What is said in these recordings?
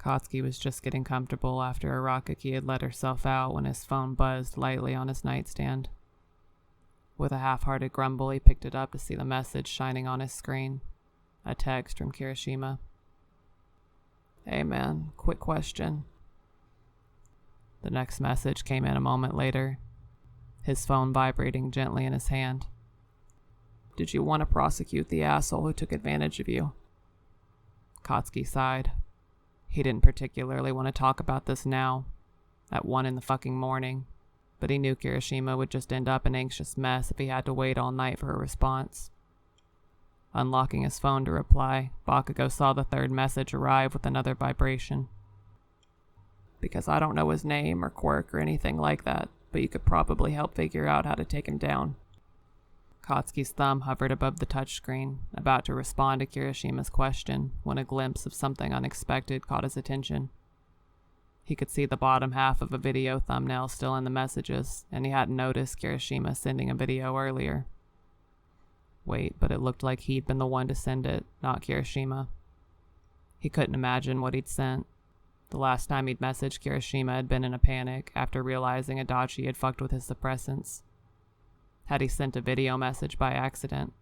Kotsky was just getting comfortable after Arakaki had let herself out when his phone buzzed lightly on his nightstand. With a half-hearted grumble, he picked it up to see the message shining on his screen. A text from Kirishima. "Hey man, quick question." The next message came in a moment later, his phone vibrating gently in his hand. "Did you want to prosecute the asshole who took advantage of you?" Kotsky sighed. He didn't particularly want to talk about this now, at 1 in the fucking morning, but he knew Kirishima would just end up an anxious mess if he had to wait all night for a response. Unlocking his phone to reply, Bakugou saw the third message arrive with another vibration. "Because I don't know his name or quirk or anything like that, but you could probably help figure out how to take him down." Kotsky's thumb hovered above the touchscreen, about to respond to Kirishima's question, when a glimpse of something unexpected caught his attention. He could see the bottom half of a video thumbnail still in the messages, and he hadn't noticed Kirishima sending a video earlier. Wait, but it looked like he'd been the one to send it, not Kirishima. He couldn't imagine what he'd sent. The last time he'd messaged Kirishima had been in a panic after realizing Adachi had fucked with his suppressants. Had he sent a video message by accident?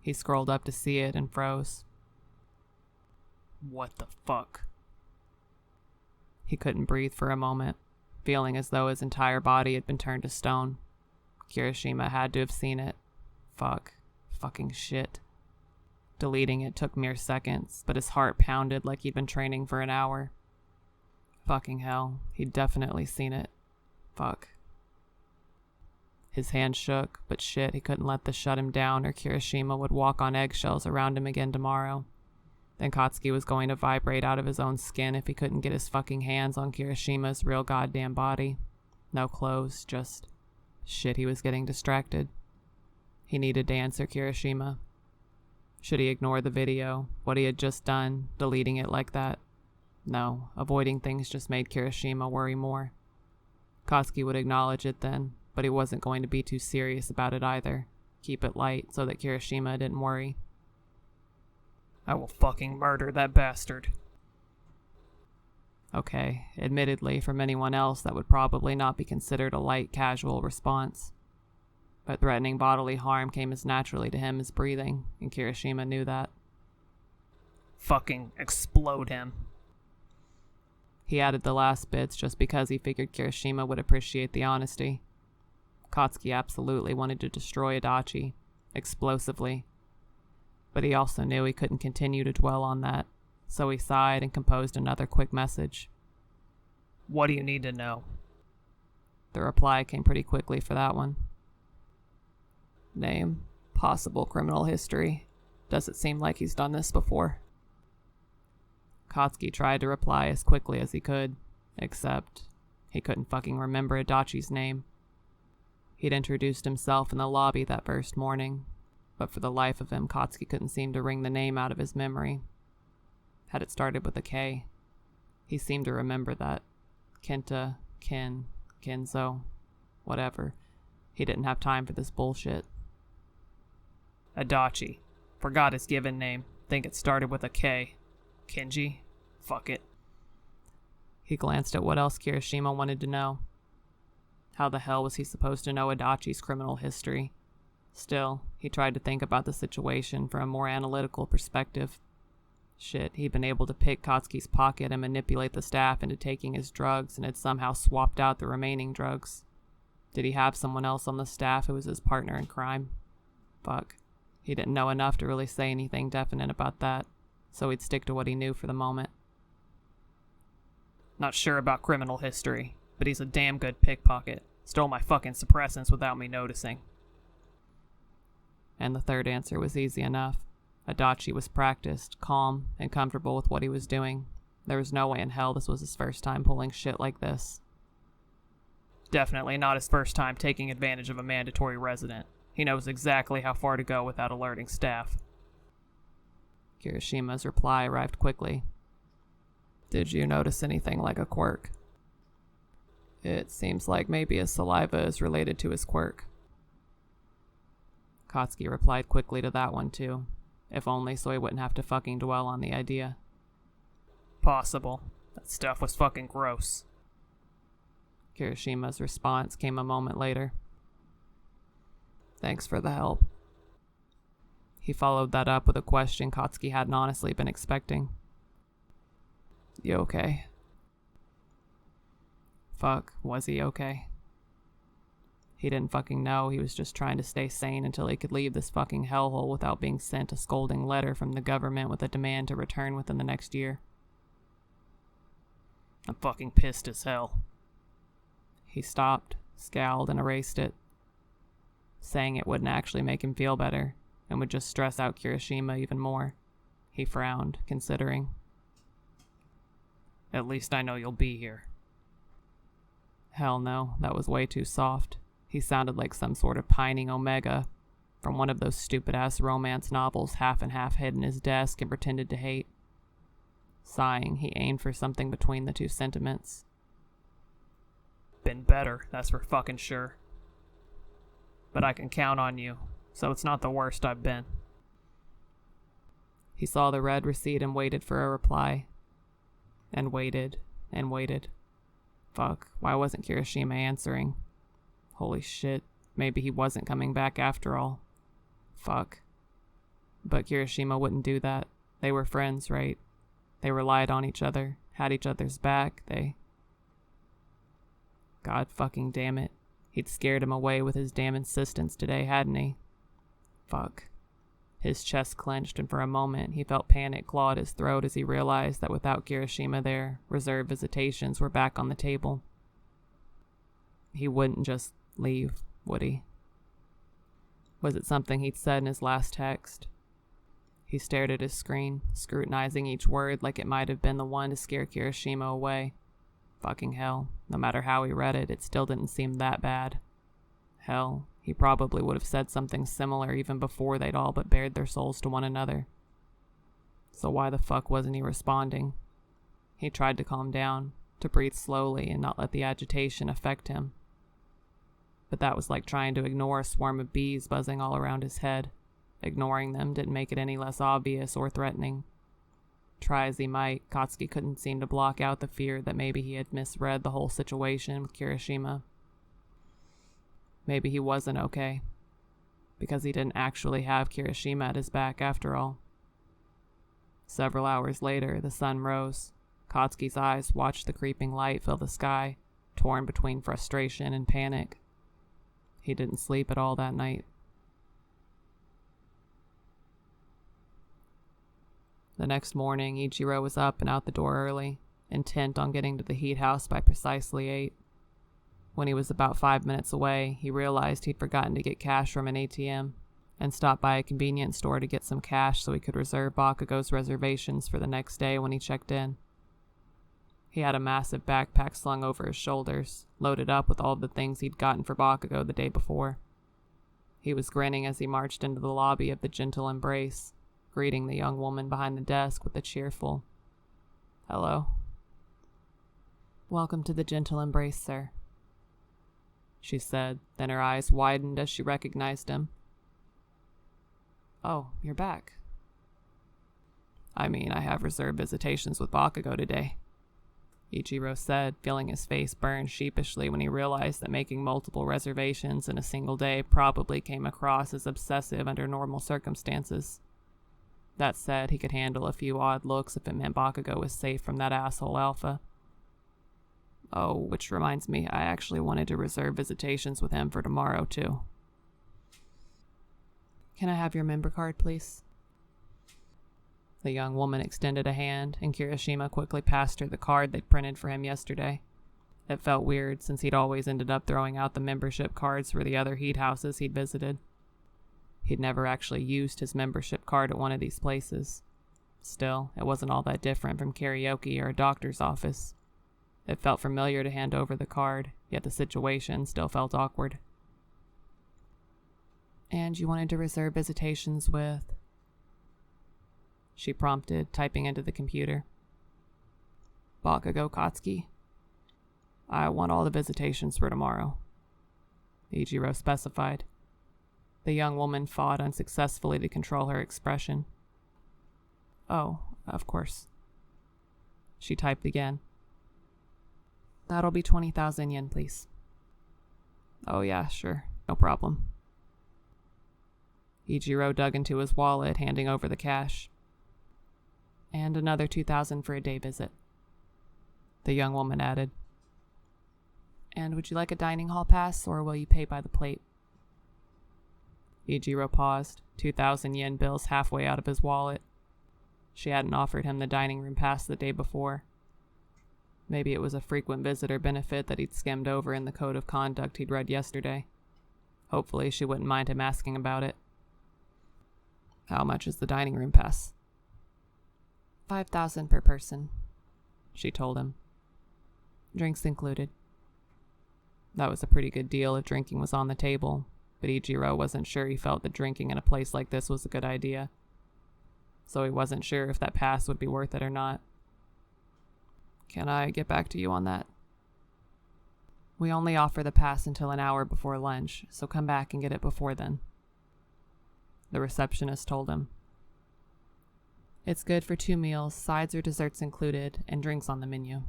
He scrolled up to see it and froze. What the fuck? He couldn't breathe for a moment, feeling as though his entire body had been turned to stone. Kirishima had to have seen it. Fuck. Fucking shit. Deleting it took mere seconds, but his heart pounded like he'd been training for an hour. Fucking hell, he'd definitely seen it. Fuck. His hand shook, but shit, he couldn't let this shut him down or Kirishima would walk on eggshells around him again tomorrow. Then Kotsky was going to vibrate out of his own skin if he couldn't get his fucking hands on Kirishima's real goddamn body. No clothes, just... Shit, he was getting distracted. He needed to answer Kirishima. Should he ignore the video, what he had just done, deleting it like that? No, avoiding things just made Kirishima worry more. Kotsky would acknowledge it then, but he wasn't going to be too serious about it either. Keep it light so that Kirishima didn't worry. I will fucking murder that bastard. Okay, admittedly, from anyone else that would probably not be considered a light, casual response. But threatening bodily harm came as naturally to him as breathing, and Kirishima knew that. Fucking explode him. He added the last bits just because he figured Kirishima would appreciate the honesty. Kotsky absolutely wanted to destroy Adachi, explosively. But he also knew he couldn't continue to dwell on that, so he sighed and composed another quick message. What do you need to know? The reply came pretty quickly for that one. Name, possible criminal history. Does it seem like he's done this before? Kotsky tried to reply as quickly as he could, except he couldn't fucking remember Adachi's name. He'd introduced himself in the lobby that first morning, but for the life of him, Kotsky couldn't seem to wring the name out of his memory. Had it started with a K? He seemed to remember that. Kenta, Kin, Kinzo, whatever. He didn't have time for this bullshit. Adachi. Forgot his given name. Think it started with a K. Kinji? Fuck it. He glanced at what else Kirishima wanted to know. How the hell was he supposed to know Adachi's criminal history? Still, he tried to think about the situation from a more analytical perspective. Shit, he'd been able to pick Kotsky's pocket and manipulate the staff into taking his drugs and had somehow swapped out the remaining drugs. Did he have someone else on the staff who was his partner in crime? Fuck. He didn't know enough to really say anything definite about that, so he'd stick to what he knew for the moment. Not sure about criminal history, but he's a damn good pickpocket. Stole my fucking suppressants without me noticing. And the third answer was easy enough. Adachi was practiced, calm, and comfortable with what he was doing. There was no way in hell this was his first time pulling shit like this. Definitely not his first time taking advantage of a mandatory resident. He knows exactly how far to go without alerting staff. Kirishima's reply arrived quickly. Did you notice anything like a quirk? It seems like maybe his saliva is related to his quirk. Kotsky replied quickly to that one too, if only so he wouldn't have to fucking dwell on the idea. Possible. That stuff was fucking gross. Kirishima's response came a moment later. Thanks for the help. He followed that up with a question Katsuki hadn't honestly been expecting. You okay? Fuck, was he okay? He didn't fucking know. He was just trying to stay sane until he could leave this fucking hellhole without being sent a scolding letter from the government with a demand to return within the next year. I'm fucking pissed as hell. He stopped, scowled, and erased it, saying it wouldn't actually make him feel better and would just stress out Kirishima even more. He frowned, considering. At least I know you'll be here. Hell no, that was way too soft. He sounded like some sort of pining Omega from one of those stupid-ass romance novels half and half hid in his desk and pretended to hate. Sighing, he aimed for something between the two sentiments. Been better, that's for fucking sure. But I can count on you, so it's not the worst I've been. He saw the red recede and waited for a reply. And waited, and waited. Fuck, why wasn't Kirishima answering? Holy shit, maybe he wasn't coming back after all. Fuck. But Kirishima wouldn't do that. They were friends, right? They relied on each other, had each other's back, God fucking damn it. He'd scared him away with his damn insistence today, hadn't he? Fuck. His chest clenched, and for a moment he felt panic claw at his throat as he realized that without Kirishima there, reserve visitations were back on the table. He wouldn't just leave, would he? Was it something he'd said in his last text? He stared at his screen, scrutinizing each word like it might have been the one to scare Kirishima away. Fucking hell, no matter how he read it, it still didn't seem that bad. Hell, he probably would have said something similar even before they'd all but bared their souls to one another. So why the fuck wasn't he responding? He tried to calm down, to breathe slowly and not let the agitation affect him. But that was like trying to ignore a swarm of bees buzzing all around his head. Ignoring them didn't make it any less obvious or threatening. Try as he might, Katsuki couldn't seem to block out the fear that maybe he had misread the whole situation with Kirishima. Maybe he wasn't okay, because he didn't actually have Kirishima at his back after all. Several hours later, the sun rose. Katsuki's eyes watched the creeping light fill the sky, torn between frustration and panic. He didn't sleep at all that night. The next morning, Ichiro was up and out the door early, intent on getting to the heat house by precisely 8. When he was about 5 minutes away, he realized he'd forgotten to get cash from an ATM and stopped by a convenience store to get some cash so he could reserve Bakugou's reservations for the next day when he checked in. He had a massive backpack slung over his shoulders, loaded up with all the things he'd gotten for Bakugou the day before. He was grinning as he marched into the lobby of the Gentle Embrace, greeting the young woman behind the desk with a cheerful, "Hello." "Welcome to the Gentle Embrace, sir," she said, then her eyes widened as she recognized him. "Oh, you're back." "I mean, I have reserved visitations with Bakugou today," Ichiro said, feeling his face burn sheepishly when he realized that making multiple reservations in a single day probably came across as obsessive under normal circumstances. That said, he could handle a few odd looks if it meant Bakugou was safe from that asshole Alpha. "Oh, which reminds me, I actually wanted to reserve visitations with him for tomorrow, too." "Can I have your member card, please?" The young woman extended a hand, and Kirishima quickly passed her the card they'd printed for him yesterday. It felt weird, since he'd always ended up throwing out the membership cards for the other heat houses he'd visited. He'd never actually used his membership card at one of these places. Still, it wasn't all that different from karaoke or a doctor's office. It felt familiar to hand over the card, yet the situation still felt awkward. "And you wanted to reserve visitations with?" she prompted, typing into the computer. "Bakugou Katsuki. I want all the visitations for tomorrow," Ichiro specified. The young woman fought unsuccessfully to control her expression. "Oh, of course." She typed again. That'll be 20,000 yen, please. Oh yeah, sure. No problem. Ichiro dug into his wallet, handing over the cash. And another 2,000 for a day visit, the young woman added. And would you like a dining hall pass, or will you pay by the plate? Ichiro paused, 2,000 yen bills halfway out of his wallet. She hadn't offered him the dining room pass the day before. Maybe it was a frequent visitor benefit that he'd skimmed over in the code of conduct he'd read yesterday. Hopefully she wouldn't mind him asking about it. How much is the dining room pass? 5,000 per person, she told him. Drinks included. That was a pretty good deal if drinking was on the table, but Ichiro wasn't sure he felt that drinking in a place like this was a good idea. So he wasn't sure if that pass would be worth it or not. Can I get back to you on that? We only offer the pass until an hour before lunch, so come back and get it before then, the receptionist told him. It's good for 2 meals, sides or desserts included, and drinks on the menu.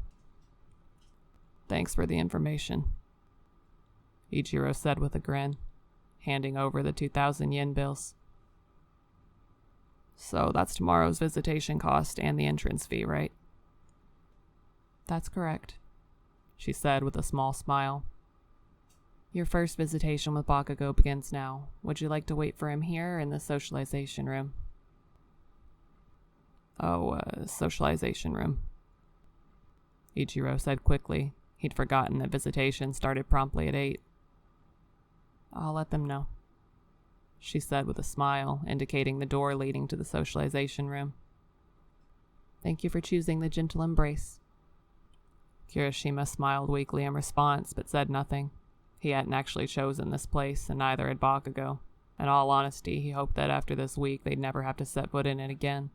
Thanks for the information, Ichiro said with a grin, handing over the 2,000 yen bills. So that's tomorrow's visitation cost and the entrance fee, right? That's correct, she said with a small smile. Your first visitation with Bakugou begins now. Would you like to wait for him here or in the socialization room? Oh, socialization room, Ichiro said quickly. He'd forgotten that visitation started promptly at 8. I'll let them know, she said with a smile, indicating the door leading to the socialization room. Thank you for choosing the gentle embrace. Kirishima smiled weakly in response, but said nothing. He hadn't actually chosen this place, and neither had Bakugou. In all honesty, he hoped that after this week they'd never have to set foot in it again.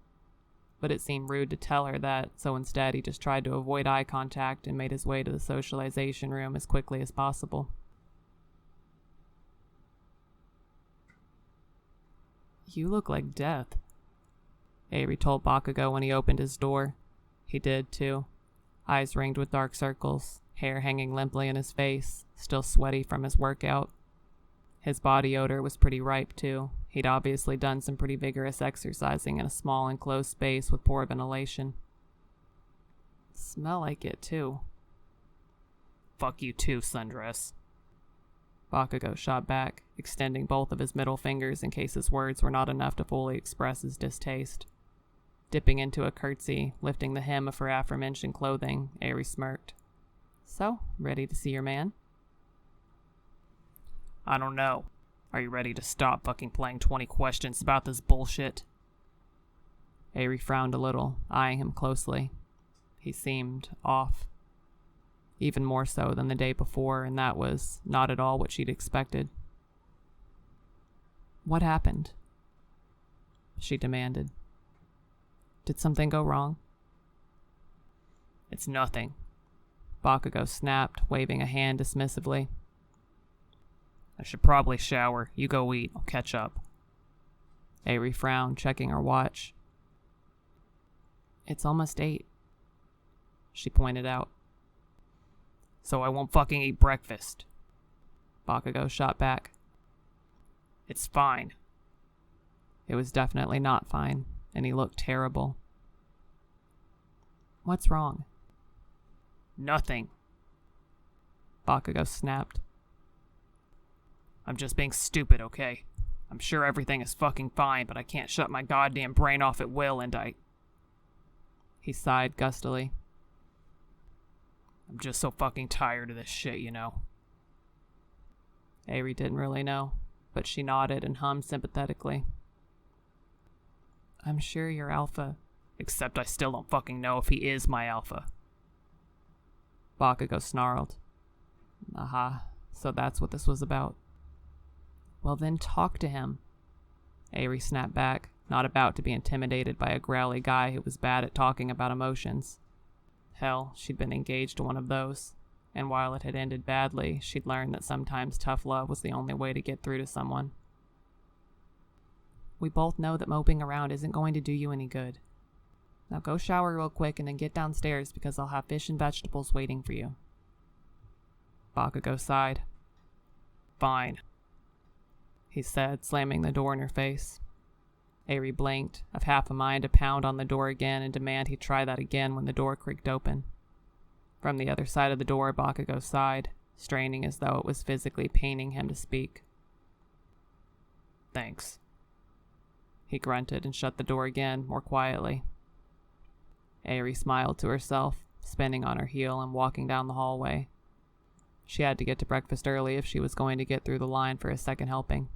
But it seemed rude to tell her that, so instead he just tried to avoid eye contact and made his way to the socialization room as quickly as possible. You look like death, Avery told Bakugou when he opened his door. He did, too. Eyes ringed with dark circles, hair hanging limply in his face, still sweaty from his workout. His body odor was pretty ripe, too. He'd obviously done some pretty vigorous exercising in a small enclosed space with poor ventilation. Smell like it, too. Fuck you too, sundress, Bakugou shot back, extending both of his middle fingers in case his words were not enough to fully express his distaste. Dipping into a curtsy, lifting the hem of her aforementioned clothing, Aerie smirked. So, ready to see your man? I don't know. Are you ready to stop fucking playing 20 questions about this bullshit? Aerie frowned a little, eyeing him closely. He seemed off. Even more so than the day before, and that was not at all what she'd expected. What happened? She demanded. Did something go wrong? It's nothing, Bakugou snapped, waving a hand dismissively. I should probably shower. You go eat. I'll catch up. Aerie frowned, checking her watch. It's almost 8, she pointed out. So I won't fucking eat breakfast, Bakugou shot back. It's fine. It was definitely not fine, and he looked terrible. What's wrong? Nothing, Bakugou snapped. I'm just being stupid, okay? I'm sure everything is fucking fine, but I can't shut my goddamn brain off at will, and He sighed gustily. I'm just so fucking tired of this shit, you know. Aerie didn't really know, but she nodded and hummed sympathetically. I'm sure you're alpha. Except I still don't fucking know if he is my alpha. Bakugou snarled. Aha, so that's what this was about. Well then talk to him. Aerie snapped back, not about to be intimidated by a growly guy who was bad at talking about emotions. Hell, she'd been engaged to one of those, and while it had ended badly, she'd learned that sometimes tough love was the only way to get through to someone. We both know that moping around isn't going to do you any good. Now go shower real quick and then get downstairs because I'll have fish and vegetables waiting for you. Bakugou sighed. Fine, he said, slamming the door in her face. Ari blinked, of half a mind to pound on the door again and demand he try that again when the door creaked open. From the other side of the door, Bakugou sighed, straining as though it was physically paining him to speak. Thanks. He grunted and shut the door again, more quietly. Ari smiled to herself, spinning on her heel and walking down the hallway. She had to get to breakfast early if she was going to get through the line for a second helping.